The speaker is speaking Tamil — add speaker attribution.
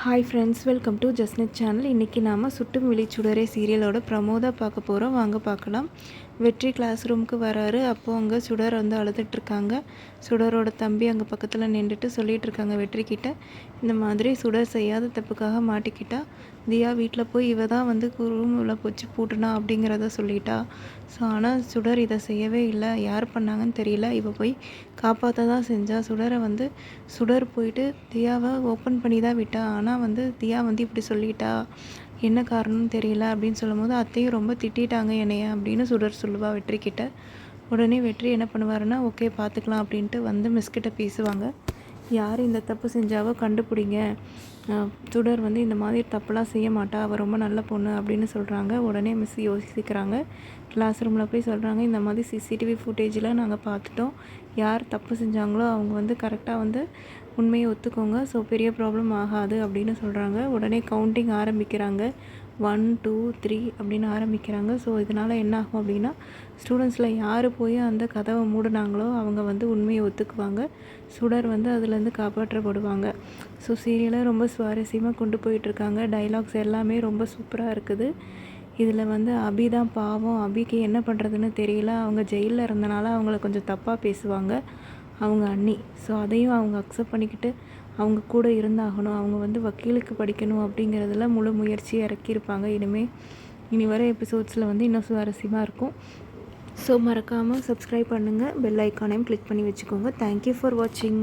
Speaker 1: ஹாய் ஃப்ரெண்ட்ஸ், வெல்கம் டு ஜஸ்னட் சேனல். இன்றைக்கி நாம் சுட்டும் விழிச்சுடரே சீரியலோட ப்ரமோதா பார்க்க போகிறோம். வாங்க பார்க்கலாம். வெற்றி கிளாஸ் ரூமுக்கு வராரு. அப்போது அங்கே சுடர் வந்து அழுதுட்ருக்காங்க. சுடரோட தம்பி அங்கே பக்கத்தில் நின்றுட்டு சொல்லிகிட்ருக்காங்க வெற்றிக்கிட்ட, இந்த மாதிரி சுடர் செய்யாத தப்புக்காக மாட்டிக்கிட்டா. தியா வீட்டில் போய் இவ தான் வந்து ரூமில் வச்சு பூட்டுனா அப்படிங்கிறத சொல்லிட்டா. ஸோ ஆனால் சுடர் இதை செய்யவே இல்லை. யார் பண்ணாங்கன்னு தெரியல. இவ போய் காப்பாற்ற தான் செஞ்சா. சுடரை வந்து சுடர் போயிட்டு தியாவை ஓப்பன் பண்ணி தான் விட்டா. ஆனால் வந்து தியா வந்து இப்படி சொல்லிட்டா, என்ன காரணம்னு தெரியல அப்படின்னு சொல்லும்போது அத்தையும் ரொம்ப திட்டாங்க என்னைய அப்படின்னு சுடர் சொல்லுவா வெற்றிக்கிட்ட. உடனே வெற்றி என்ன பண்ணுவாருன்னா, ஓகே பார்த்துக்கலாம் அப்படின்ட்டு வந்து மிஸ்கிட்ட பேசுவாங்க. யார் இந்த தப்பு செஞ்சாவோ கண்டுபிடிங்க. சுடர் வந்து இந்த மாதிரி தப்புலாம் செய்ய மாட்டா, அவள் ரொம்ப நல்ல பொண்ணு அப்படின்னு சொல்கிறாங்க. உடனே மிஸ் யோசிக்கிறாங்க. கிளாஸ் ரூமில் போய் சொல்கிறாங்க, இந்த மாதிரி சிசிடிவி ஃபுட்டேஜில் நாங்கள் பார்த்துட்டோம். யார் தப்பு செஞ்சாங்களோ அவங்க வந்து கரெக்டாக வந்து உண்மையை ஒத்துக்கோங்க. ஸோ பெரிய ப்ராப்ளம் ஆகாது அப்படின்னு சொல்கிறாங்க. உடனே கவுண்டிங் ஆரம்பிக்கிறாங்க. 1 2 3 அப்படின்னு ஆரம்பிக்கிறாங்க. ஸோ இதனால் என்ன ஆகும் அப்படின்னா, ஸ்டூடெண்ட்ஸில் யார் போய் அந்த கதவை மூடினாங்களோ அவங்க வந்து உண்மையை ஒத்துக்குவாங்க. சுடர் வந்து அதுலேருந்து காப்பாற்றப்படுவாங்க. ஸோ சீரியலை ரொம்ப சுவாரஸ்யமாக கொண்டு போயிட்டுருக்காங்க. டைலாக்ஸ் எல்லாமே ரொம்ப சூப்பராக இருக்குது. இதில் வந்து அபி தான் பாவம். அபிக்கு என்ன பண்ணுறதுன்னு தெரியல. அவங்க ஜெயிலில் இருந்தனால அவங்கள கொஞ்சம் தப்பாக பேசுவாங்க அவங்க அண்ணி. ஸோ அதையும் அவங்க அக்செப்ட் பண்ணிக்கிட்டு அவங்க கூட இருந்தாகணும். அவங்க வந்து வக்கீலுக்கு படிக்கணும் அப்படிங்கிறதுல முழு முயற்சியை இறக்கியிருப்பாங்க. இனி வர எபிசோட்ஸில் வந்து இன்னும் சுவாரஸ்யமாக இருக்கும். ஸோ மறக்காமல் சப்ஸ்கிரைப் பண்ணுங்கள். பெல் ஐக்கானையும் கிளிக் பண்ணி வச்சுக்கோங்க. தேங்க்யூ ஃபார் வாட்சிங்.